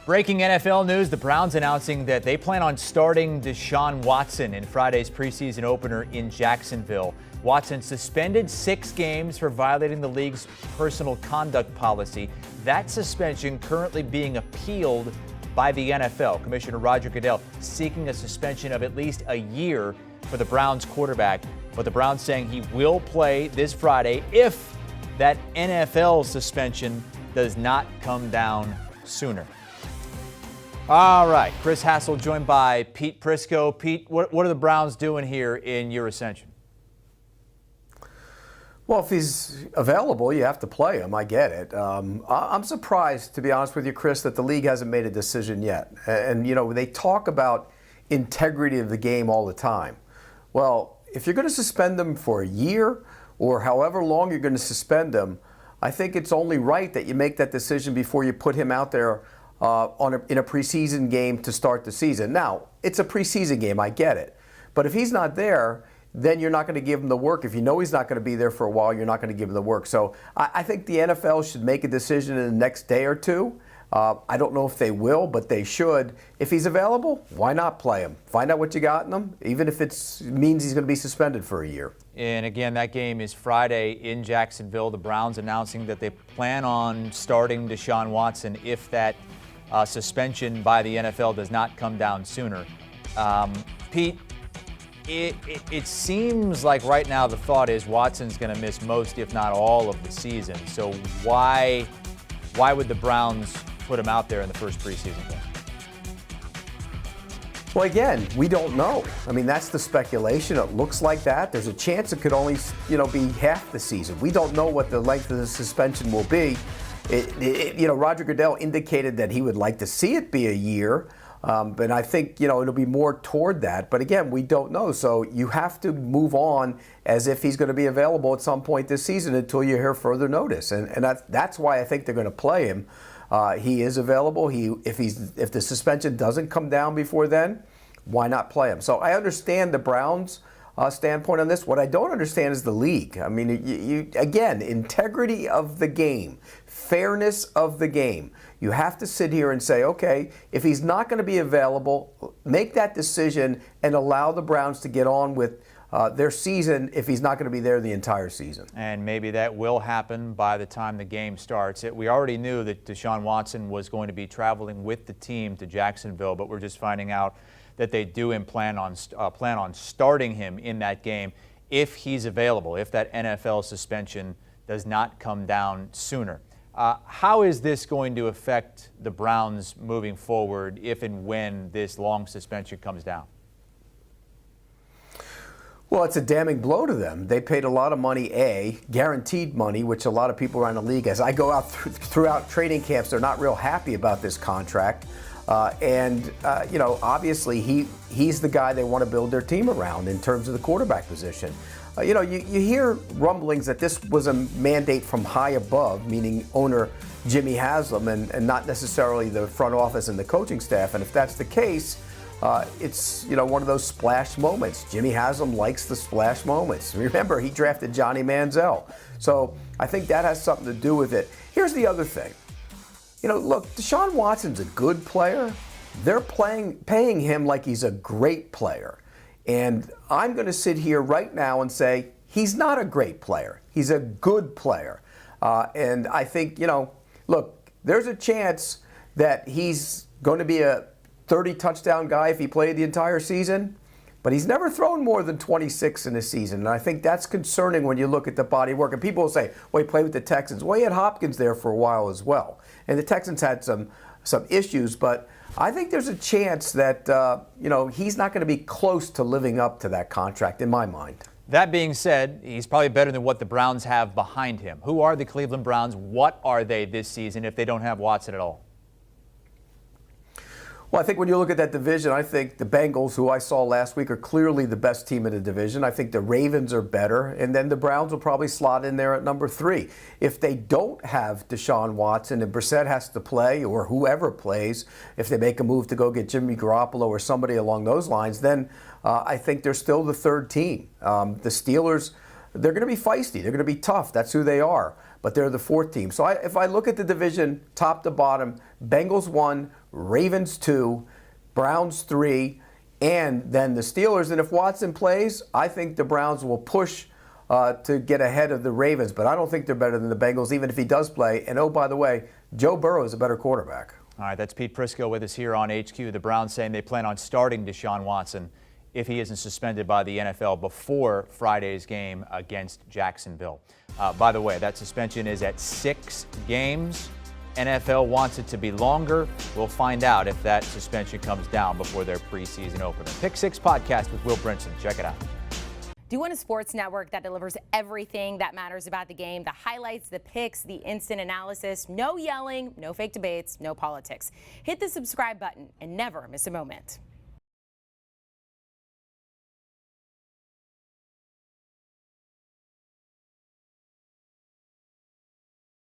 Breaking NFL news, the Browns announcing that they plan on starting Deshaun Watson in Friday's preseason opener in Jacksonville. Watson suspended 6 games for violating the league's personal conduct policy. That suspension currently being appealed by the NFL. Commissioner Roger Goodell seeking a suspension of at least a year for the Browns quarterback. But the Browns saying he will play this Friday if that NFL suspension does not come down sooner. All right, Chris Hassel joined by Pete Prisco. Pete, what are the Browns doing here in your ascension? Well, if he's available, you have to play him. I get it. I'm surprised, to be honest with you, Chris, that the league hasn't made a decision yet. And, you know, they talk about integrity of the game all the time. Well, if you're going to suspend them for a year or however long you're going to suspend them, I think it's only right that you make that decision before you put him out there in a preseason game to start the season. Now, it's a preseason game, I get it. But if he's not there, then you're not going to give him the work. If you know he's not going to be there for a while, you're not going to give him the work. So I think the NFL should make a decision in the next day or two. I don't know if they will, but they should. If he's available, why not play him? Find out what you got in him, even if it means he's going to be suspended for a year. And again, that game is Friday in Jacksonville. The Browns announcing that they plan on starting Deshaun Watson if that suspension by the NFL does not come down sooner. Pete, it seems like right now the thought is Watson's going to miss most, if not all, of the season. So why would the Browns put him out there in the first preseason game? Well, again, we don't know. I mean, that's the speculation. It looks like that. There's a chance it could only, be half the season. We don't know what the length of the suspension will be. Roger Goodell indicated that he would like to see it be a year, but I think, it'll be more toward that. But again, we don't know. So you have to move on as if he's going to be available at some point this season until you hear further notice. And that's why I think they're going to play him. He is available. If the suspension doesn't come down before then, why not play him? So I understand the Browns' standpoint on this. What I don't understand is the league. I mean, again, integrity of the game, fairness of the game. You have to sit here and say, okay, if he's not going to be available, make that decision and allow the Browns to get on with their season if he's not going to be there the entire season. And maybe that will happen by the time the game starts. We already knew that Deshaun Watson was going to be traveling with the team to Jacksonville, but we're just finding out that they do plan on starting him in that game if he's available, if that NFL suspension does not come down sooner. How is this going to affect the Browns moving forward if and when this long suspension comes down? Well, it's a damning blow to them. They paid a lot of money, guaranteed money, which a lot of people around the league, as I go out throughout training camps, they're not real happy about this contract. Obviously he's the guy they want to build their team around in terms of the quarterback position. You hear rumblings that this was a mandate from high above, meaning owner Jimmy Haslam and not necessarily the front office and the coaching staff. And if that's the case, it's one of those splash moments. Jimmy Haslam likes the splash moments. Remember, he drafted Johnny Manziel. So I think that has something to do with it. Here's the other thing. Look, Deshaun Watson's a good player. They're paying him like he's a great player. And I'm going to sit here right now and say he's not a great player. He's a good player. And I think, look, there's a chance that he's going to be a 30-touchdown guy if he played the entire season. But he's never thrown more than 26 in a season. And I think that's concerning when you look at the body of work. And people will say, well, he played with the Texans. Well, he had Hopkins there for a while as well. And the Texans had some issues. But I think there's a chance that, he's not going to be close to living up to that contract in my mind. That being said, he's probably better than what the Browns have behind him. Who are the Cleveland Browns? What are they this season if they don't have Watson at all? Well, I think when you look at that division, I think the Bengals, who I saw last week, are clearly the best team in the division. I think the Ravens are better, and then the Browns will probably slot in there at number 3. If they don't have Deshaun Watson and Brissett has to play, or whoever plays, if they make a move to go get Jimmy Garoppolo or somebody along those lines, then I think they're still the third team. The Steelers, they're going to be feisty. They're going to be tough. That's who they are. but they're the 4th team. So if I look at the division top to bottom, Bengals 1, Ravens 2, Browns 3, and then the Steelers. And if Watson plays, I think the Browns will push to get ahead of the Ravens, but I don't think they're better than the Bengals, even if he does play. And oh, by the way, Joe Burrow is a better quarterback. All right, that's Pete Prisco with us here on HQ. The Browns saying they plan on starting Deshaun Watson if he isn't suspended by the NFL before Friday's game against Jacksonville. By the way, that suspension is at 6 games. NFL wants it to be longer. We'll find out if that suspension comes down before their preseason opener. Pick 6 podcast with Will Brinson. Check it out. Do you want a sports network that delivers everything that matters about the game? The highlights, the picks, the instant analysis, no yelling, no fake debates, no politics. Hit the subscribe button and never miss a moment.